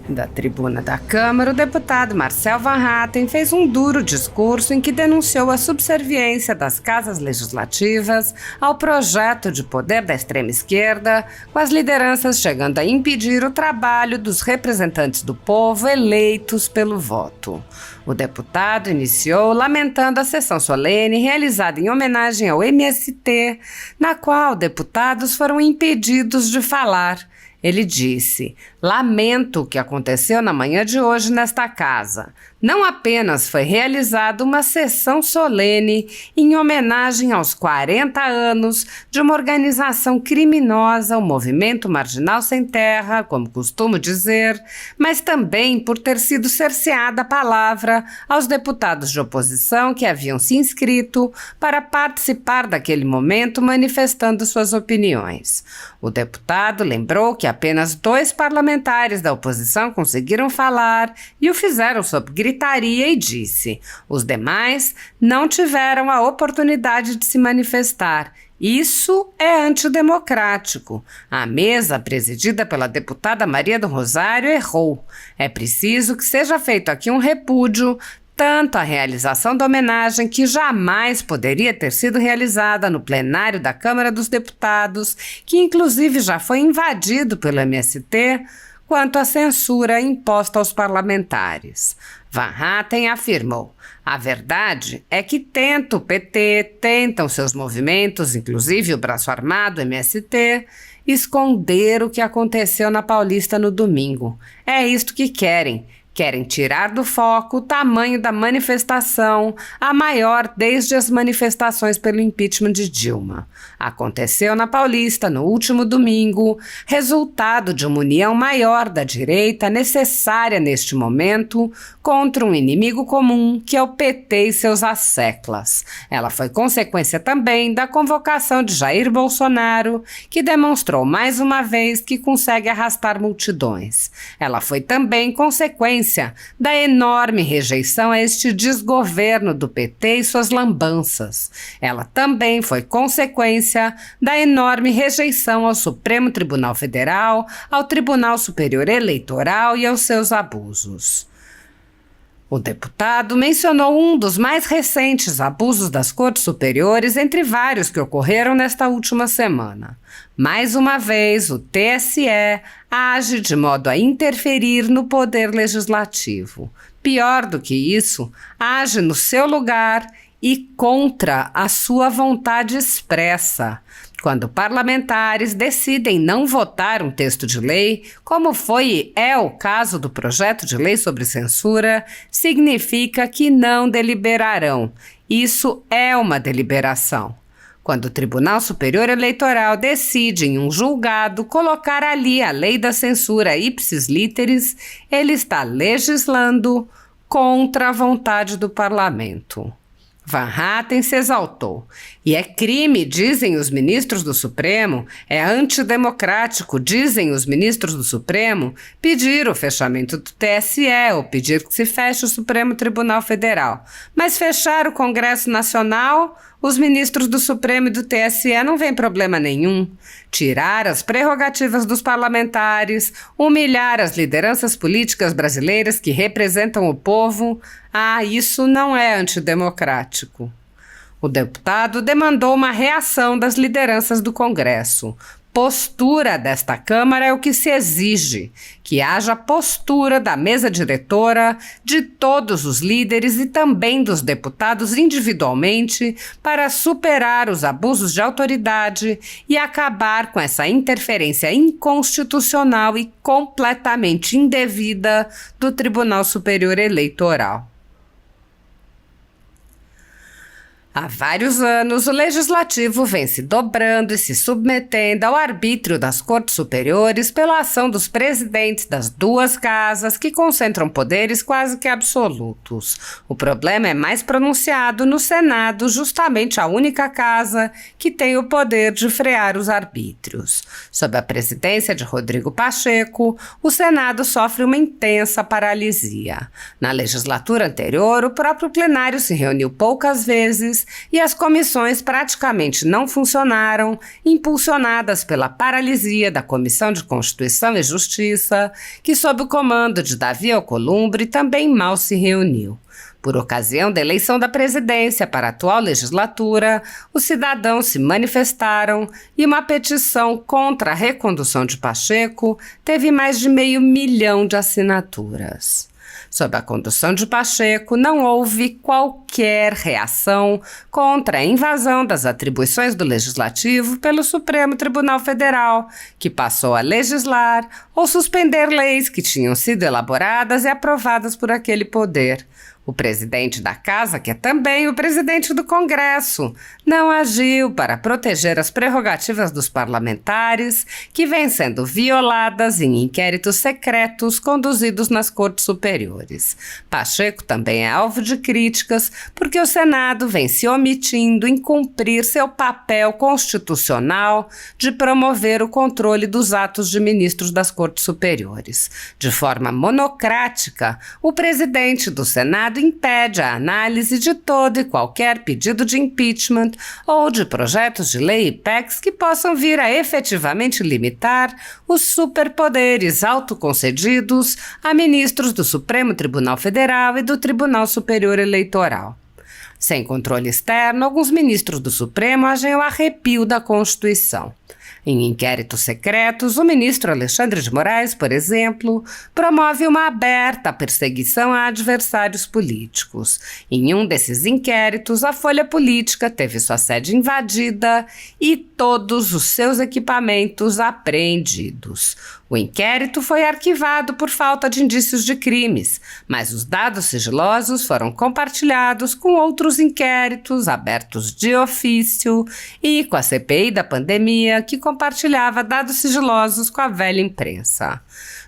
Da tribuna da Câmara, o deputado Marcel Van Hatten fez um duro discurso em que denunciou a subserviência das casas legislativas ao projeto de poder da extrema-esquerda, com as lideranças chegando a impedir o trabalho dos representantes do povo eleitos pelo voto. O deputado iniciou lamentando a sessão solene realizada em homenagem ao MST, na qual deputados foram impedidos de falar. Ele disse: "Lamento o que aconteceu na manhã de hoje nesta casa. Não apenas foi realizada uma sessão solene em homenagem aos 40 anos de uma organização criminosa, o Movimento Marginal Sem Terra, como costumo dizer, mas também por ter sido cerceada a palavra aos deputados de oposição que haviam se inscrito para participar daquele momento manifestando suas opiniões." O deputado lembrou que apenas 2 parlamentares da oposição conseguiram falar e o fizeram sob gritaria e disse: "Os demais não tiveram a oportunidade de se manifestar. Isso é antidemocrático. A mesa, presidida pela deputada Maria do Rosário, errou. É preciso que seja feito aqui um repúdio tanto a realização da homenagem, que jamais poderia ter sido realizada no plenário da Câmara dos Deputados, que inclusive já foi invadido pelo MST, quanto a censura imposta aos parlamentares." Van Hatten afirmou: "A verdade é que tenta o PT, tentam seus movimentos, inclusive o braço armado MST, esconder o que aconteceu na Paulista no domingo. É isto que querem. Querem tirar do foco o tamanho da manifestação, a maior desde as manifestações pelo impeachment de Dilma. Aconteceu na Paulista no último domingo, resultado de uma união maior da direita necessária neste momento contra um inimigo comum que é o PT e seus asseclas. Ela foi consequência também da convocação de Jair Bolsonaro, que demonstrou mais uma vez que consegue arrastar multidões. Ela foi também consequência da enorme rejeição a este desgoverno do PT e suas lambanças. Ela também foi consequência da enorme rejeição ao Supremo Tribunal Federal, ao Tribunal Superior Eleitoral e aos seus abusos." O deputado mencionou um dos mais recentes abusos das cortes superiores entre vários que ocorreram nesta última semana. Mais uma vez, o TSE age de modo a interferir no poder legislativo. Pior do que isso, age no seu lugar e contra a sua vontade expressa. Quando parlamentares decidem não votar um texto de lei, como foi e é o caso do projeto de lei sobre censura, significa que não deliberarão. Isso é uma deliberação. Quando o Tribunal Superior Eleitoral decide em um julgado colocar ali a lei da censura ipsis literis, ele está legislando contra a vontade do parlamento. Van Hatten se exaltou. "E é crime, dizem os ministros do Supremo, é antidemocrático, dizem os ministros do Supremo, pedir o fechamento do TSE ou pedir que se feche o Supremo Tribunal Federal. Mas fechar o Congresso Nacional, os ministros do Supremo e do TSE não vem problema nenhum. Tirar as prerrogativas dos parlamentares, humilhar as lideranças políticas brasileiras que representam o povo, isso não é antidemocrático." O deputado demandou uma reação das lideranças do Congresso. Postura desta Câmara é o que se exige, que haja postura da mesa diretora, de todos os líderes e também dos deputados individualmente para superar os abusos de autoridade e acabar com essa interferência inconstitucional e completamente indevida do Tribunal Superior Eleitoral. Há vários anos, o Legislativo vem se dobrando e se submetendo ao arbítrio das Cortes Superiores pela ação dos presidentes das 2 casas que concentram poderes quase que absolutos. O problema é mais pronunciado no Senado, justamente a única casa que tem o poder de frear os arbítrios. Sob a presidência de Rodrigo Pacheco, o Senado sofre uma intensa paralisia. Na legislatura anterior, o próprio plenário se reuniu poucas vezes e as comissões praticamente não funcionaram, impulsionadas pela paralisia da Comissão de Constituição e Justiça, que, sob o comando de Davi Alcolumbre, também mal se reuniu. Por ocasião da eleição da presidência para a atual legislatura, os cidadãos se manifestaram e uma petição contra a recondução de Pacheco teve mais de 500 mil de assinaturas. Sob a condução de Pacheco, não houve qualquer reação contra a invasão das atribuições do Legislativo pelo Supremo Tribunal Federal, que passou a legislar ou suspender leis que tinham sido elaboradas e aprovadas por aquele poder. O presidente da Casa, que é também o presidente do Congresso, não agiu para proteger as prerrogativas dos parlamentares, que vêm sendo violadas em inquéritos secretos conduzidos nas cortes superiores. Pacheco também é alvo de críticas porque o Senado vem se omitindo em cumprir seu papel constitucional de promover o controle dos atos de ministros das cortes superiores. De forma monocrática, o presidente do Senado impede a análise de todo e qualquer pedido de impeachment ou de projetos de lei e PECs que possam vir a efetivamente limitar os superpoderes autoconcedidos a ministros do Supremo Tribunal Federal e do Tribunal Superior Eleitoral. Sem controle externo, alguns ministros do Supremo agem ao arrepio da Constituição. Em inquéritos secretos, o ministro Alexandre de Moraes, por exemplo, promove uma aberta perseguição a adversários políticos. Em um desses inquéritos, a Folha Política teve sua sede invadida e todos os seus equipamentos apreendidos. O inquérito foi arquivado por falta de indícios de crimes, mas os dados sigilosos foram compartilhados com outros inquéritos abertos de ofício e com a CPI da pandemia, que compartilhava dados sigilosos com a velha imprensa.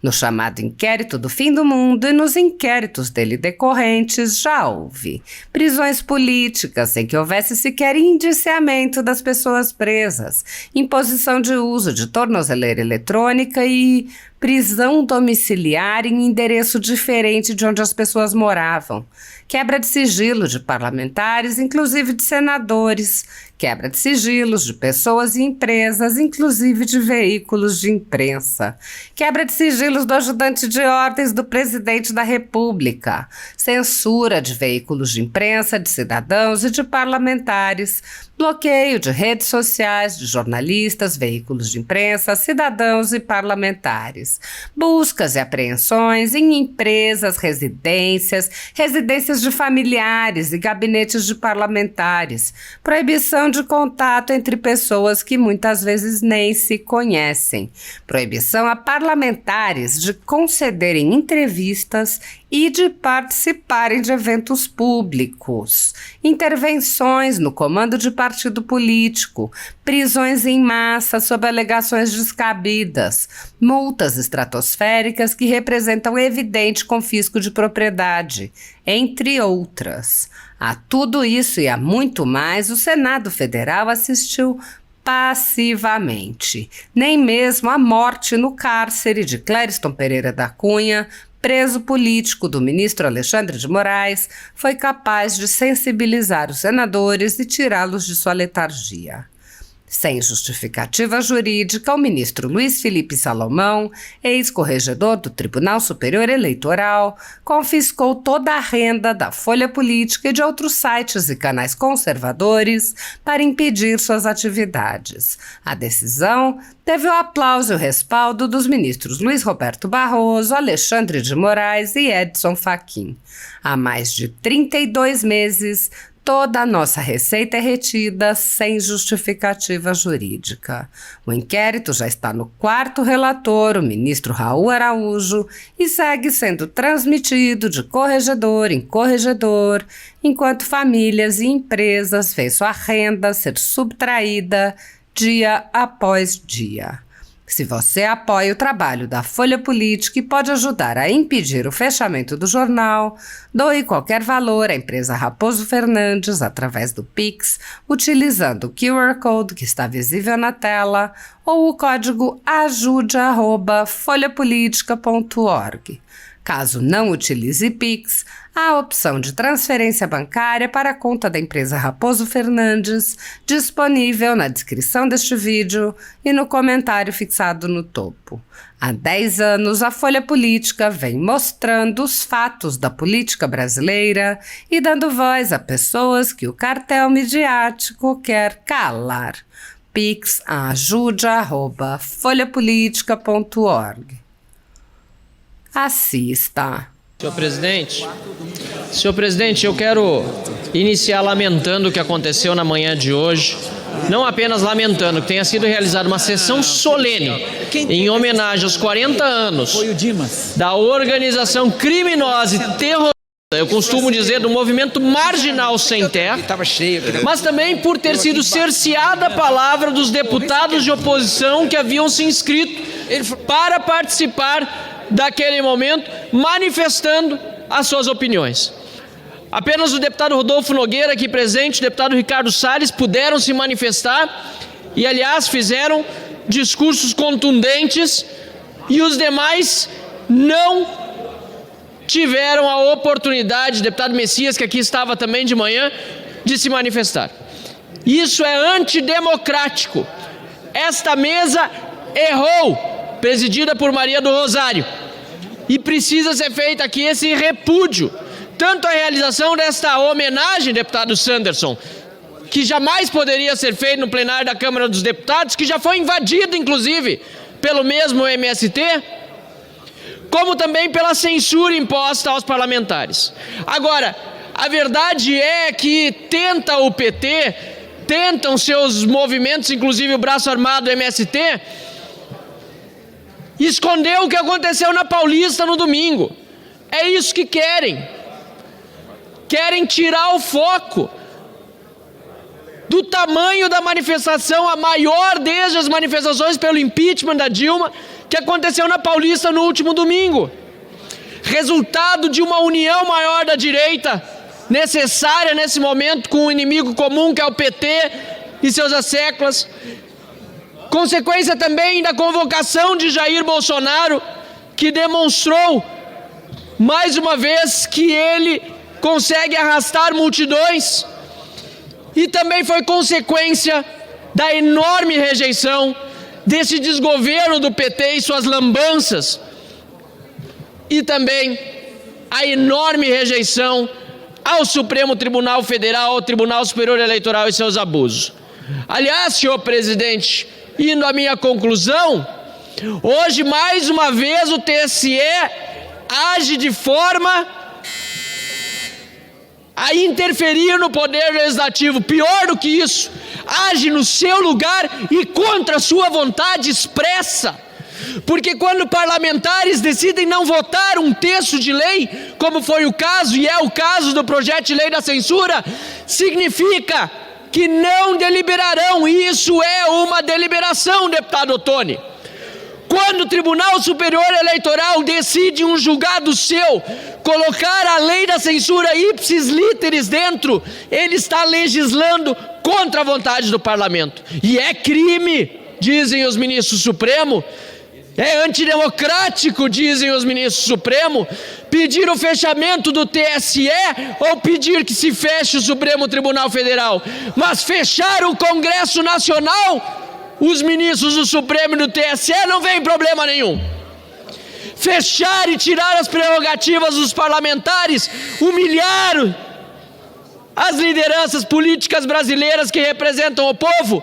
No chamado inquérito do fim do mundo e nos inquéritos dele decorrentes já houve prisões políticas sem que houvesse sequer indiciamento das pessoas presas, imposição de uso de tornozeleira eletrônica e prisão domiciliar em endereço diferente de onde as pessoas moravam, quebra de sigilo de parlamentares, inclusive de senadores, quebra de sigilos de pessoas e empresas, inclusive de veículos de imprensa, quebra de sigilos do ajudante de ordens do presidente da República, censura de veículos de imprensa, de cidadãos e de parlamentares, bloqueio de redes sociais, de jornalistas, veículos de imprensa, cidadãos e parlamentares, buscas e apreensões em empresas, residências de familiares e gabinetes de parlamentares, proibição de contato entre pessoas que muitas vezes nem se conhecem, proibição a parlamentares de concederem entrevistas e de participarem de eventos públicos, intervenções no comando de partido político, prisões em massa sob alegações descabidas, multas estratosféricas que representam evidente confisco de propriedade, entre outras. A tudo isso e a muito mais, o Senado Federal assistiu passivamente. Nem mesmo a morte no cárcere de Clériston Pereira da Cunha, preso político do ministro Alexandre de Moraes, foi capaz de sensibilizar os senadores e tirá-los de sua letargia. Sem justificativa jurídica, o ministro Luiz Felipe Salomão, ex-corregedor do Tribunal Superior Eleitoral, confiscou toda a renda da Folha Política e de outros sites e canais conservadores para impedir suas atividades. A decisão teve o aplauso e o respaldo dos ministros Luiz Roberto Barroso, Alexandre de Moraes e Edson Fachin. Há mais de 32 meses, toda a nossa receita é retida sem justificativa jurídica. O inquérito já está no quarto relator, o ministro Raul Araújo, e segue sendo transmitido de corregedor em corregedor, enquanto famílias e empresas veem sua renda ser subtraída dia após dia. Se você apoia o trabalho da Folha Política e pode ajudar a impedir o fechamento do jornal, doe qualquer valor à empresa Raposo Fernandes através do Pix, utilizando o QR Code que está visível na tela ou o código ajude@folhapolitica.org. Caso não utilize Pix, há a opção de transferência bancária para a conta da empresa Raposo Fernandes, disponível na descrição deste vídeo e no comentário fixado no topo. Há 10 anos, a Folha Política vem mostrando os fatos da política brasileira e dando voz a pessoas que o cartel midiático quer calar. Pix ajude@folhapolitica.org. Assista. Senhor presidente, eu quero iniciar lamentando o que aconteceu na manhã de hoje. Não apenas lamentando que tenha sido realizada uma sessão solene em homenagem aos 40 anos da organização criminosa e terrorista, eu costumo dizer, do movimento marginal sem terra, mas também por ter sido cerceada a palavra dos deputados de oposição que haviam se inscrito para participar daquele momento, manifestando as suas opiniões. Apenas o deputado Rodolfo Nogueira, aqui presente, o deputado Ricardo Salles, puderam se manifestar e, aliás, fizeram discursos contundentes, e os demais não tiveram a oportunidade, deputado Messias, que aqui estava também de manhã, de se manifestar. Isso é antidemocrático. Esta mesa errou, presidida por Maria do Rosário, e precisa ser feito aqui esse repúdio, tanto a realização desta homenagem, deputado Sanderson, que jamais poderia ser feito no plenário da Câmara dos Deputados, que já foi invadido, inclusive, pelo mesmo MST, como também pela censura imposta aos parlamentares. Agora, a verdade é que tenta o PT, tentam seus movimentos, inclusive o braço armado do MST, escondeu o que aconteceu na Paulista no domingo. É isso que querem. Querem tirar o foco do tamanho da manifestação, a maior desde as manifestações pelo impeachment da Dilma, que aconteceu na Paulista no último domingo. Resultado de uma união maior da direita, necessária nesse momento, com um inimigo comum que é o PT e seus asseclas. Consequência também da convocação de Jair Bolsonaro, que demonstrou mais uma vez que ele consegue arrastar multidões, e também foi consequência da enorme rejeição desse desgoverno do PT e suas lambanças, e também a enorme rejeição ao Supremo Tribunal Federal, ao Tribunal Superior Eleitoral e seus abusos. Aliás, senhor presidente, indo à minha conclusão, hoje mais uma vez o TSE age de forma a interferir no poder legislativo. Pior do que isso, age no seu lugar e contra a sua vontade expressa. Porque quando parlamentares decidem não votar um texto de lei, como foi o caso e é o caso do projeto de lei da censura, significa que não deliberarão, e isso é uma deliberação, deputado Ottoni. Quando o Tribunal Superior Eleitoral decide um julgado seu colocar a lei da censura ipsis literis dentro, ele está legislando contra a vontade do parlamento. E é crime, dizem os ministros do Supremo, é antidemocrático, dizem os ministros do Supremo, pedir o fechamento do TSE ou pedir que se feche o Supremo Tribunal Federal. Mas fechar o Congresso Nacional, os ministros do Supremo e do TSE não vem problema nenhum. Fechar e tirar as prerrogativas dos parlamentares, humilhar as lideranças políticas brasileiras que representam o povo,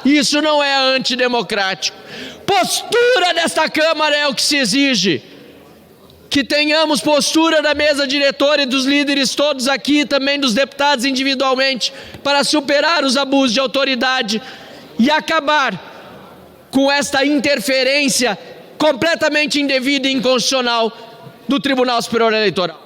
isso não é antidemocrático. Postura desta Câmara é o que se exige. Que tenhamos postura da mesa diretora e dos líderes todos aqui, também dos deputados individualmente, para superar os abusos de autoridade e acabar com esta interferência completamente indevida e inconstitucional do Tribunal Superior Eleitoral.